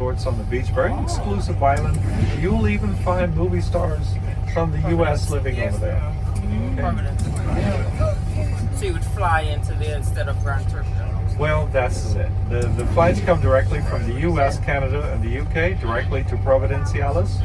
resorts on the beach. Very exclusive island. You will even find movie stars from the U.S. living over there. Providence. So you would fly into there instead of Grand Turk. Well, that's it. The flights come directly from the U.S., Canada, and the U.K. directly to Providenciales.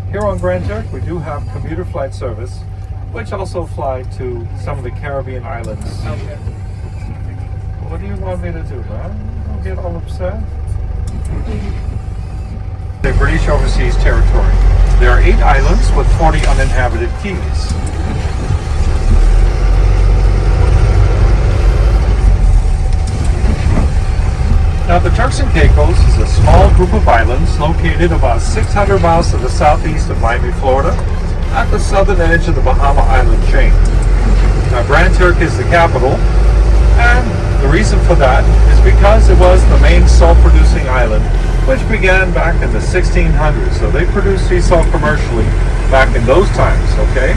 Here on Grand Turk, we do have commuter flight service, which also fly to some of the Caribbean islands. Okay. What do you want me to do, man? Don't get all upset. The British Overseas Territory. There are 8 islands with 40 uninhabited keys. Now, the Turks and Caicos is a small group of islands located about 600 miles to the southeast of Miami, Florida, at the southern edge of the Bahama Island chain. Now, Grand Turk is the capital, and the reason for that is because it was the main salt-producing island, which began back in the 1600s. So they produced sea salt commercially back in those times, okay?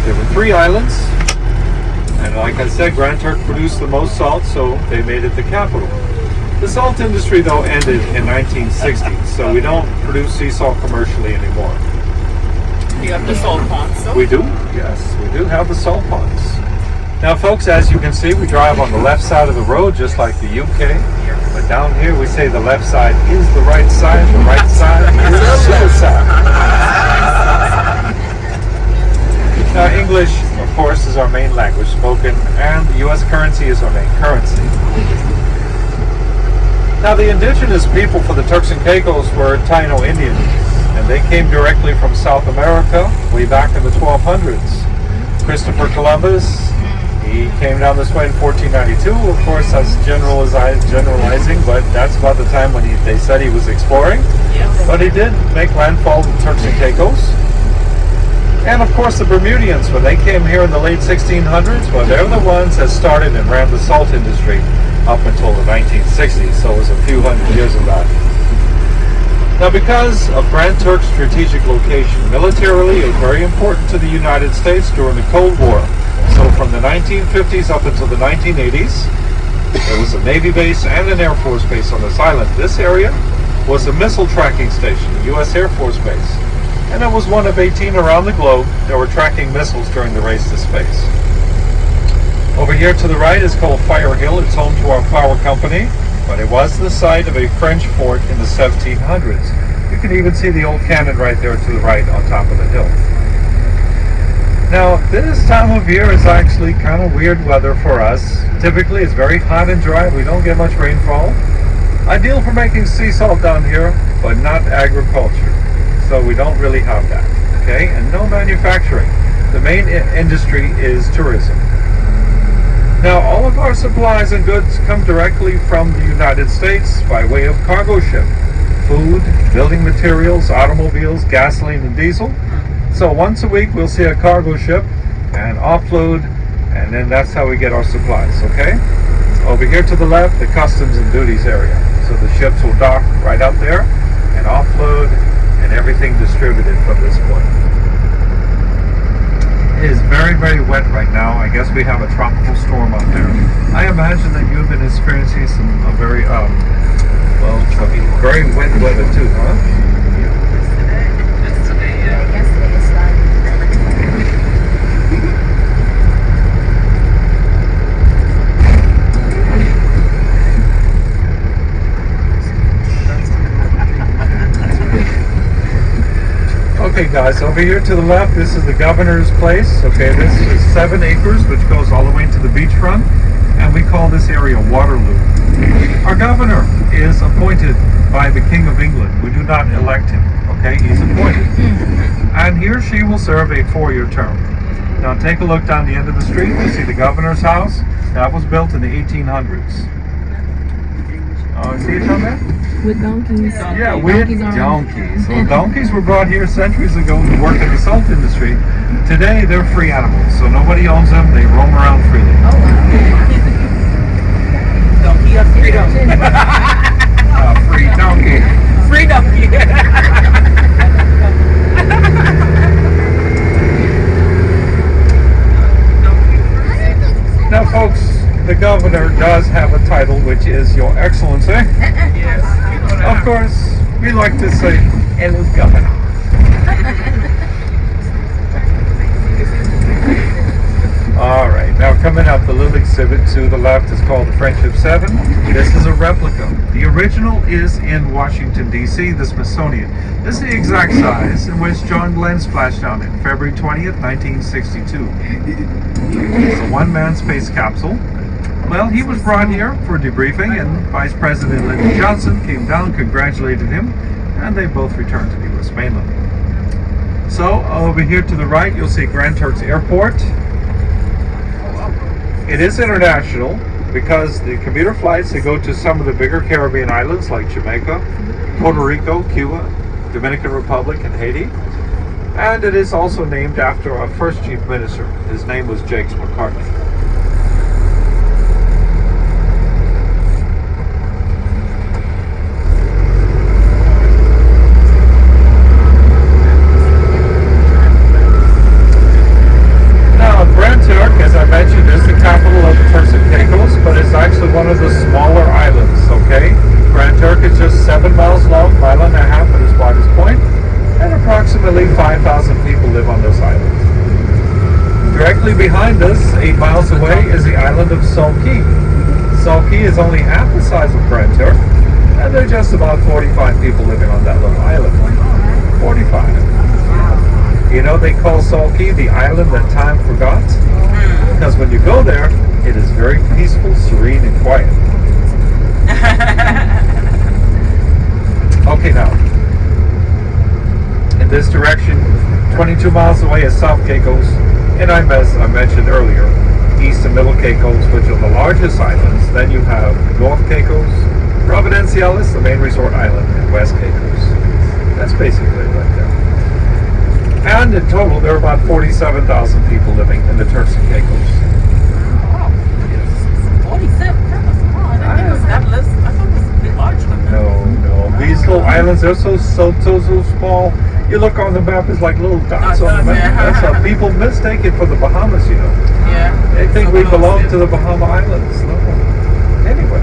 There were 3 islands, and like I said, Grand Turk produced the most salt, so they made it the capital. The salt industry, though, ended in 1960, so we don't produce sea salt commercially anymore. You have the salt ponds, so? We do, yes, we do have the salt ponds. Now, folks, as you can see, we drive on the left side of the road, just like the UK. But down here, we say the left side is the right side, the right side is the suicide. Now, English, of course, is our main language spoken, and the U.S. currency is our main currency. Now, the indigenous people for the Turks and Caicos were Taino Indians, and they came directly from South America way back in the 1200s. Christopher Columbus, he came down this way in 1492. Of course, that's generalizing, but that's about the time when they said he was exploring. Yes. But he did make landfall in the Turks and Caicos. And of course, the Bermudians, when they came here in the late 1600s, well, they're the ones that started and ran the salt industry up until the 1960s, so it was a few hundred years of that. Now, because of Grand Turk's strategic location, militarily it was very important to the United States during the Cold War. So from the 1950s up until the 1980s, there was a Navy base and an Air Force base on this island. This area was a missile tracking station, the U.S. Air Force Base. And it was one of 18 around the globe that were tracking missiles during the race to space. Over here to the right is called Fire Hill. It's home to our flour company, but it was the site of a French fort in the 1700s. You can even see the old cannon right there to the right on top of the hill. Now, this time of year is actually kind of weird weather for us. Typically, it's very hot and dry. We don't get much rainfall. Ideal for making sea salt down here, but not agriculture. So we don't really have that, okay? And no manufacturing. The main industry is tourism. Now, all of our supplies and goods come directly from the United States by way of cargo ship. Food, building materials, automobiles, gasoline, and diesel. So once a week, we'll see a cargo ship and offload, and then that's how we get our supplies, okay? Over here to the left, the customs and duties area. So the ships will dock right out there and offload, and everything distributed from this point. It is very, very wet right now. I guess we have a tropical storm out there. I imagine that you've been experiencing some very wet weather too, huh? Yesterday, it's like Okay guys, over here to the left, this is the governor's place. Okay, this is 7 acres, which goes all the way to the beachfront, and we call this area Waterloo. Our governor is appointed by the King of England. We do not elect him, okay? He's appointed. And he or she will serve a 4-year term. Now take a look down the end of the street. You see the governor's house. That was built in the 1800s. See it down there? with donkeys. Yeah, with donkeys. So donkeys were brought here centuries ago to work in the salt industry. Today, they're free animals, so nobody owns them. They roam around freely. Oh, wow. Donkey of freedom. Free donkey. Free donkey. Now, folks, the governor does have a title, which is Your Excellency. Yes. Of course, we like like to say, hello, governor. All right, now coming up, the little exhibit to the left is called the Friendship 7. This is a replica. The original is in Washington, D.C., the Smithsonian. This is the exact size in which John Glenn splashed down in February 20th, 1962. It's a one-man space capsule. Well, he was brought here for debriefing, and Vice President Lyndon Johnson came down, congratulated him, and they both returned to the U.S. mainland. So, over here to the right, you'll see Grand Turk's airport. It is international because the commuter flights, they go to some of the bigger Caribbean islands like Jamaica, Puerto Rico, Cuba, Dominican Republic, and Haiti. And it is also named after our first chief minister. His name was Jakes McCartney. Grand Turk, as I mentioned, is the capital of the Turks and Caicos, but it's actually one of the smaller islands, okay? Grand Turk is just 7 miles long, mile and a half at its widest point, and approximately 5,000 people live on this island. Directly behind us, 8 miles away, is the island of Sulky. Sulky is only half the size of Grand Turk, and there are just about 45 people living on that little island. 45. You know, they call Sulky the island that time forgot, because when you go there, it is very peaceful, serene, and quiet. Okay, now, in this direction, 22 miles away is South Caicos, and as I mentioned earlier, East and Middle Caicos, which are the largest islands. Then you have North Caicos, Providenciales, the main resort island, and West Caicos. That's basically it right there. And in total, there are about 47,000 people living in the Turks and Caicos. Wow. 47? That was small. I thought it was a bit larger than that. No. These little islands, they're so small. You look on the map, it's like little dots on the map. That's how people mistake it for the Bahamas, you know. Yeah. They think we belong to the Bahama Islands. No. Anyway.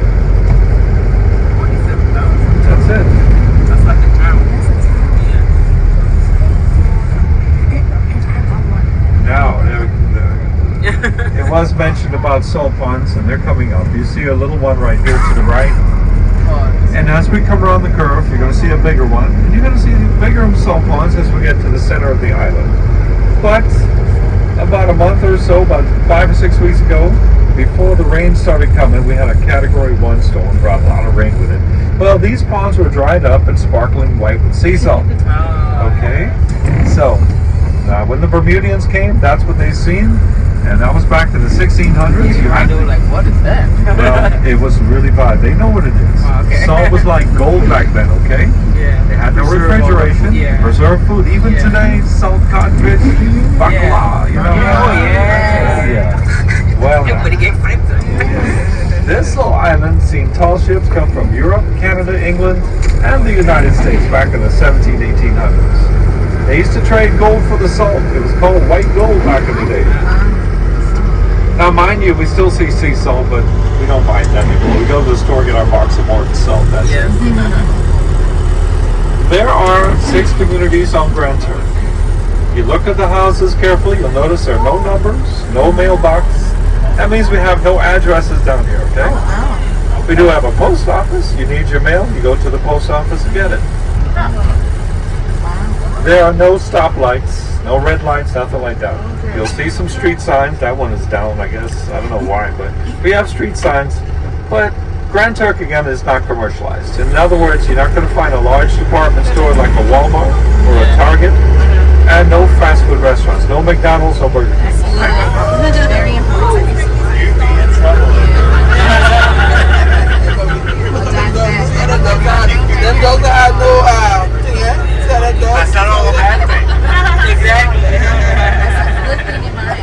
47,000. That's it. That's like a town. Now, it was mentioned about salt ponds, and they're coming up. You see a little one right here to the right. And as we come around the curve, you're going to see a bigger one. And you're going to see bigger salt ponds as we get to the center of the island. But about a month or so, about 5 or 6 weeks ago, before the rain started coming, we had a Category 1 storm, brought a lot of rain with it. Well, these ponds were dried up and sparkling white with sea salt. Okay? So, when the Bermudians came, that's what they seen. And that was back in the 1600s. They were like, what is that? Well, it was really bad. They know what it is. Okay. Salt was like gold back then, okay? Yeah. They had no refrigeration, preserved food. Even today, salt codfish, bacala, you know. Oh, yeah. Well, Everybody get friends. this little island seen tall ships come from Europe, Canada, England, and the United States back in the 1800s. They used to trade gold for the salt. It was called white gold back in the day. Now, mind you, we still see sea salt, but we don't buy that anymore. We go to the store, get our box of Morton salt. That's it. There are 6 communities on Grand Turk. You look at the houses carefully, you'll notice there are no numbers, no mailbox. That means we have no addresses down here, okay? We do have a post office. You need your mail, you go to the post office and get it. There are no stoplights, no red lights, nothing like that. You'll see some street signs. That one is down, I guess. I don't know why, but we have street signs. But Grand Turk, again, is not commercialized. In other words, you're not going to find a large department store like a Walmart or a Target, and no fast food restaurants, no McDonald's, no Burger King. Very important. That's not all a bad thing. Exactly. That's a good thing in my eyes.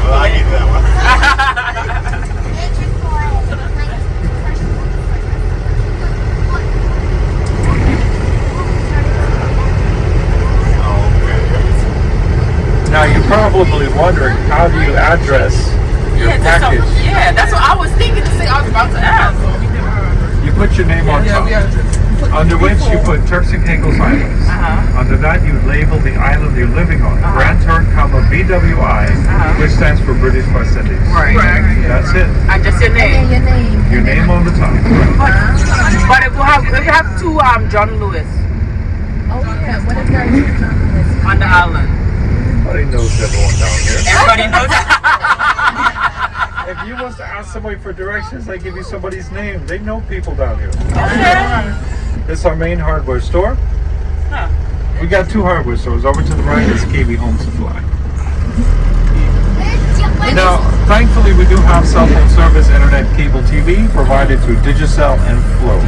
Well, I need that one. Now, you're probably wondering, how do you address your package? That's what I was thinking to say. I was about to ask. put your name on top. Under which you put Turks and Caicos Islands. Under that you label the island you're living on. Grand Turk, BWI, which stands for British West Indies. Right. That's it. And just your name. Your name. Your name on the top. But if you have two John Lewis Oh yeah. What if there are two John Lewis? on the island. Everybody knows everyone down here. Everybody knows that. If you was to ask somebody for directions, they give you somebody's name. They know people down here. Okay. This is our main hardware store. Huh. We got two hardware stores. Over to the right is KB Home Supply. Now, thankfully, we do have cell phone service, internet, cable TV provided through Digicel and Flow.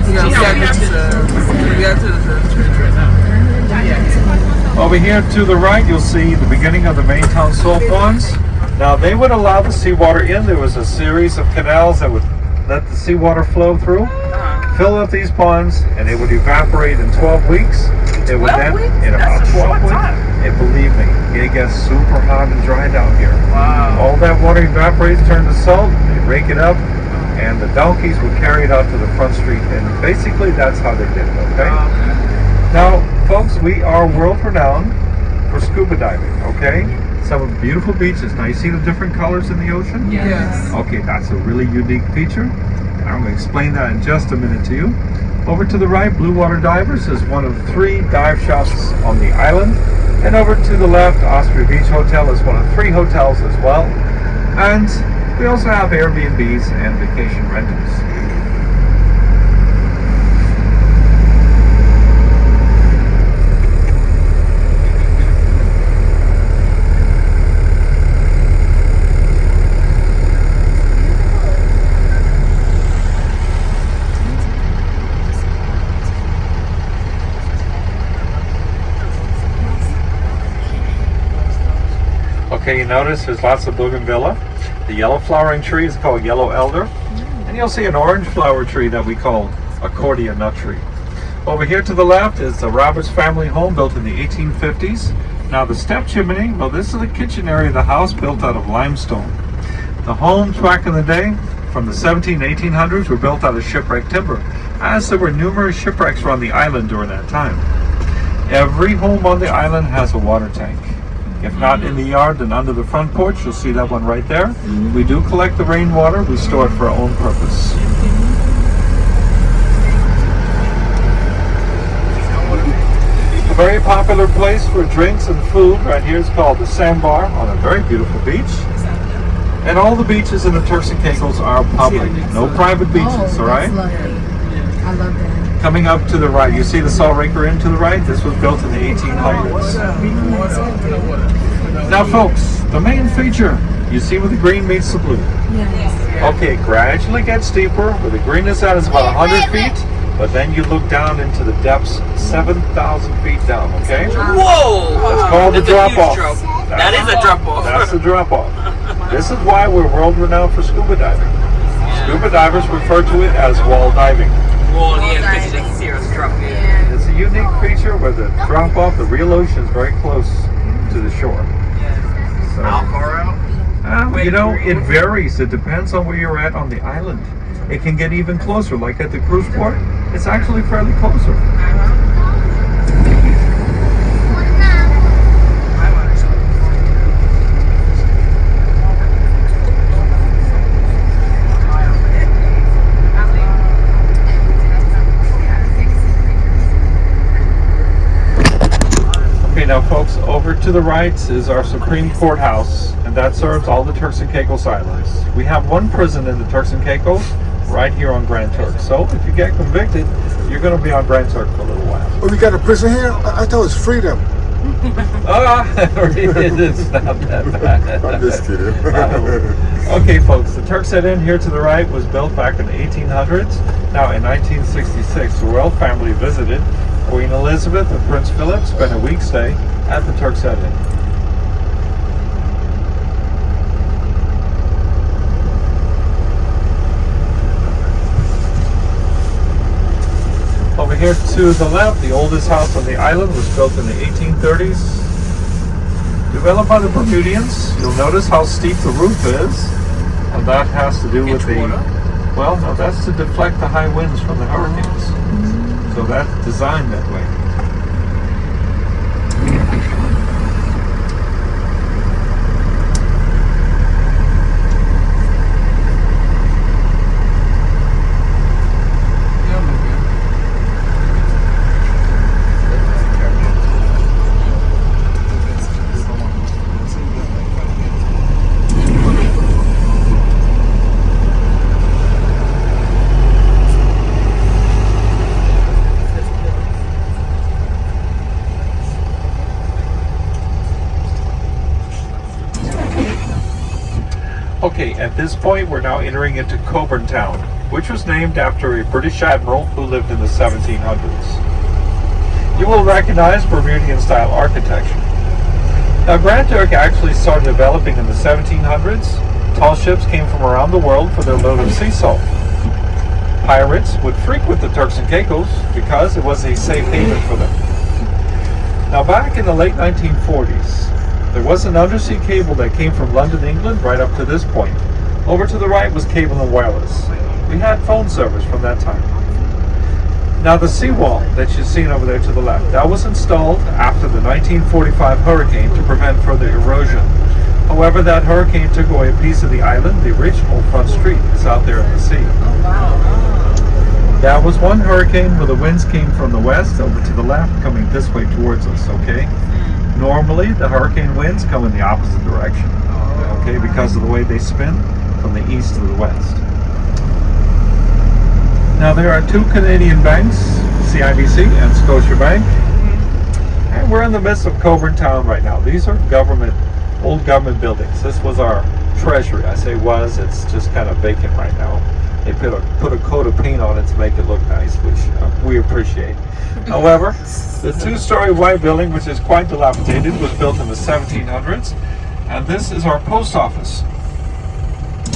Over here to the right, you'll see the beginning of the main town salt ponds. Now, they would allow the seawater in. There was a series of canals that would let the seawater flow through, fill up these ponds, and it would evaporate in 12 weeks. It would 12 then, weeks? in about That's a 12 short weeks, time. and believe me, it gets super hot and dry down here. Wow. All that water evaporates, turns to salt, they rake it up, and the donkeys would carry it out to the front street, and basically that's how they did it, okay? Now, folks, we are world renowned for scuba diving, okay? Some beautiful beaches. Now, you see the different colors in the ocean? Yes. Okay, that's a really unique feature. I'm going to explain that in just a minute to you. Over to the right, Blue Water Divers is one of 3 dive shops on the island. And over to the left, Osprey Beach Hotel is one of 3 hotels as well. And we also have Airbnbs and vacation rentals. Okay, you notice there's lots of bougainvillea. The yellow flowering tree is called yellow elder. And you'll see an orange flower tree that we call accordion nut tree. Over here to the left is the Roberts family home built in the 1850s. Now the step chimney, well, this is the kitchen area of the house built out of limestone. The homes back in the day from the 1800s were built out of shipwreck timber, as there were numerous shipwrecks around the island during that time. Every home on the island has a water tank. If not in the yard, then under the front porch. You'll see that one right there. We do collect the rainwater. We store it for our own purpose. A very popular place for drinks and food right here is called the Sandbar on a very beautiful beach. And all the beaches in the Turks and Caicos are public. No private beaches, all right? That's lovely. I love that. Coming up to the right, you see the Salt Raker Inn to the right? This was built in the 1800s. Now folks, the main feature, you see where the green meets the blue. Yes. Okay, it gradually gets deeper. Where the green is at is about 100 feet, but then you look down into the depths 7,000 feet down, okay? Whoa! It's called the That's a huge drop-off. drop. That is a drop-off. That's the drop-off. This is why we're world renowned for scuba diving. Scuba divers refer to it as wall diving. Well, yeah, because you just see us drop in. It's a unique feature where the drop-off, the real ocean is very close to the shore. So, How far out? you know, it varies. It depends on where you're at on the island. It can get even closer. Like at the cruise port, it's actually fairly closer. Okay, now folks, over to the right is our Supreme Courthouse, and that serves all the Turks and Caicos Islands. We have one prison in the Turks and Caicos right here on Grand Turk. So if you get convicted, you're going to be on Grand Turk for a little while. Oh, we got a prison here? I thought it was freedom. It's not that bad. I'm just kidding. Okay, folks, the Turk's Inn here to the right was built back in the 1800s. Now, in 1966, the royal family visited. Queen Elizabeth and Prince Philip spent a week stay at the Turk's Inn. Over here to the left, the oldest house on the island was built in the 1830s. Developed by the Bermudians. You'll notice how steep the roof is. And that has to do with the Well, no, that's to deflect the high winds from the hurricanes. So that's designed that way. Okay, at this point we're now entering into Coburn Town, which was named after a British admiral who lived in the 1700s. You will recognize Bermudian-style architecture. Now, Grand Turk actually started developing in the 1700s. Tall ships came from around the world for their load of sea salt. Pirates would frequent the Turks and Caicos because it was a safe haven for them. Now, back in the late 1940s, there was an undersea cable that came from London, England, right up to this point. Over to the right was cable and wireless. We had phone service from that time. Now the seawall that you've seen over there to the left, that was installed after the 1945 hurricane to prevent further erosion. However, that hurricane took away a piece of the island. The original front street is out there in the sea. Oh, wow. That was one hurricane where the winds came from the west over to the left, coming this way towards us, okay? Normally, the hurricane winds come in the opposite direction, okay, because of the way they spin from the east to the west. Now, there are two Canadian banks, CIBC and Scotiabank, and we're in the midst of Coburn Town right now. These are old government buildings. This was our treasury. I say was, it's just kind of vacant right now. They put a coat of paint on it to make it look nice, which we appreciate. However, the two-story white building, which is quite dilapidated, was built in the 1700s, and this is our post office.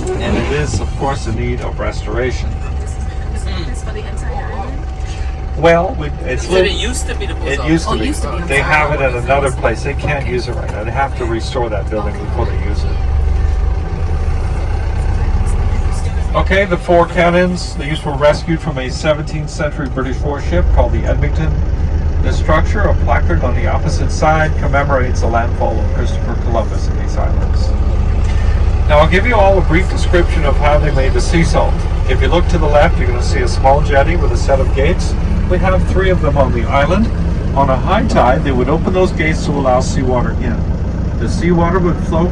And it is, of course, in need of restoration. This for the entire island? Well, it's So it used to be the post it office. used to Oh, be. used to be. They have it at another place. They can't use it right now. They have to restore that building before they use it. Okay, the four cannons. These were rescued from a 17th century British warship called the Edmonton. This structure, a placard on the opposite side, commemorates the landfall of Christopher Columbus in these islands. Now, I'll give you all a brief description of how they made the sea salt. If you look to the left, you're going to see a small jetty with a set of gates. We have three of them on the island. On a high tide, they would open those gates to allow seawater in. The seawater would flow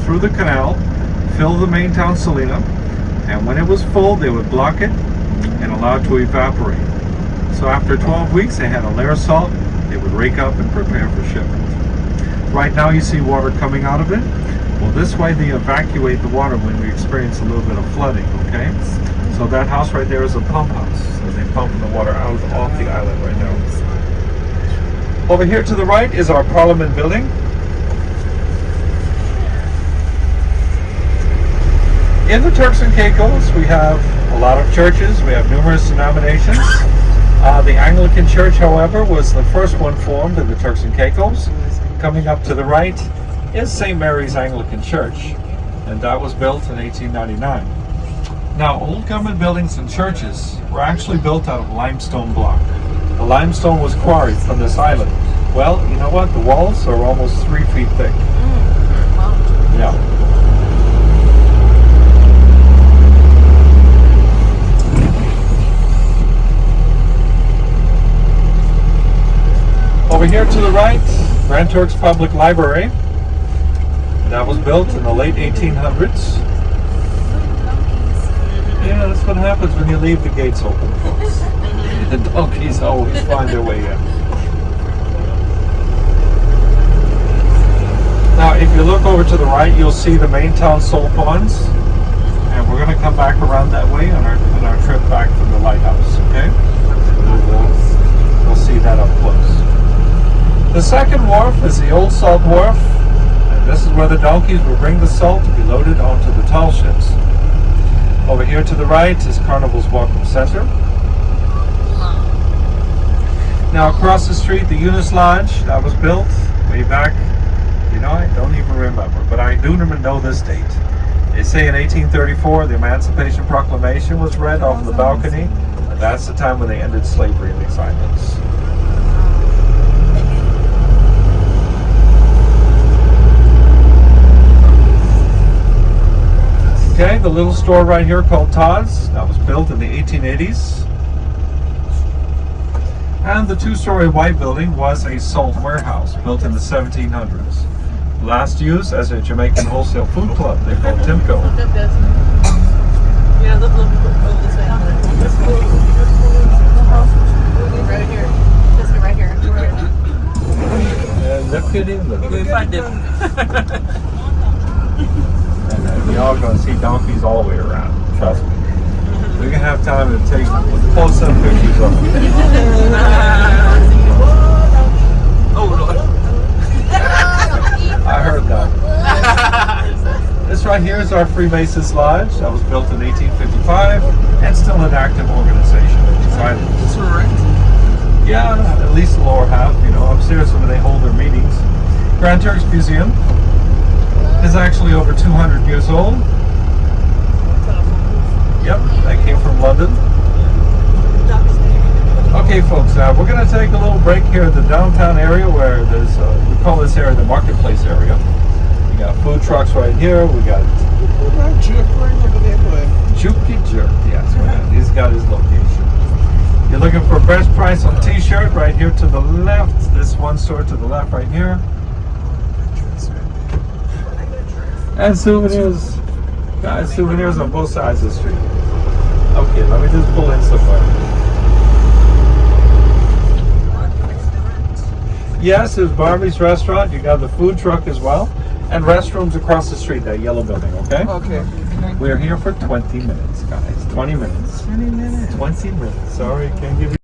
through the canal, fill the main town Salina, and when it was full, they would block it and allow it to evaporate. So after 12 weeks, they had a layer of salt they would rake up and prepare for shipment. Right now, you see water coming out of it. Well, this way they evacuate the water when we experience a little bit of flooding, okay? So that house right there is a pump house. So they're pumping the water out off the island right now. Over here to the right is our Parliament building. In the Turks and Caicos, we have a lot of churches. We have numerous denominations. The Anglican Church, however, was the first one formed in the Turks and Caicos. Coming up to the right is St. Mary's Anglican Church, and that was built in 1899. Now, old government buildings and churches were actually built out of limestone block. The limestone was quarried from this island. Well, you know what? The walls are almost 3 feet thick. Yeah. Over here to the right, Grand Turk's Public Library. That was built in the late 1800s. Yeah, that's what happens when you leave the gates open, folks. The donkeys always find their way in. Now, if you look over to the right, you'll see the main town salt ponds. And we're going to come back around that way on our trip back from the lighthouse, okay? We'll see that up close. The second wharf is the Old Salt Wharf, and this is where the donkeys will bring the salt to be loaded onto the tall ships. Over here to the right is Carnival's Welcome Center. Now across the street, the Eunice Lodge, that was built way back, I don't even remember, but I do know this date. They say in 1834 the Emancipation Proclamation was read off the balcony, and that's the time when they ended slavery in these islands. Okay, the little store right here called Todd's, that was built in the 1880s. And the two-story white building was a salt warehouse built in the 1700s. Last used as a Jamaican wholesale food club they called Timco. Yeah, look this way. Right here. This one right here. Look at him, look at We him. find them. Y'all gonna see donkeys all the way around, trust me. We're gonna have time to take close-up pictures of them. Oh Lord. I heard that. This right here is our Freemasons Lodge that was built in 1855 and still an active organization at these islands. That's right. Yeah, at least the lower half, you know, upstairs where they hold their meetings. Grand Turk's Museum is actually over 200 years old. Yep, that came from London. Okay, folks, we're going to take a little break here in the downtown area where there's, we call this area the marketplace area. We got food trucks right here. We got Juki Jerk. Yes, he's got his location. You're looking for best price on t-shirt right here to the left. This one store to the left right here. And souvenirs. Guys, souvenirs on both sides of the street. Okay, let me just pull in somewhere. Yes, there's Barbie's restaurant. You got the food truck as well. And restrooms across the street, that yellow building, okay? Okay. We're here for 20 minutes, guys. 20 minutes. 20 minutes. 20 minutes. Sorry, can't give you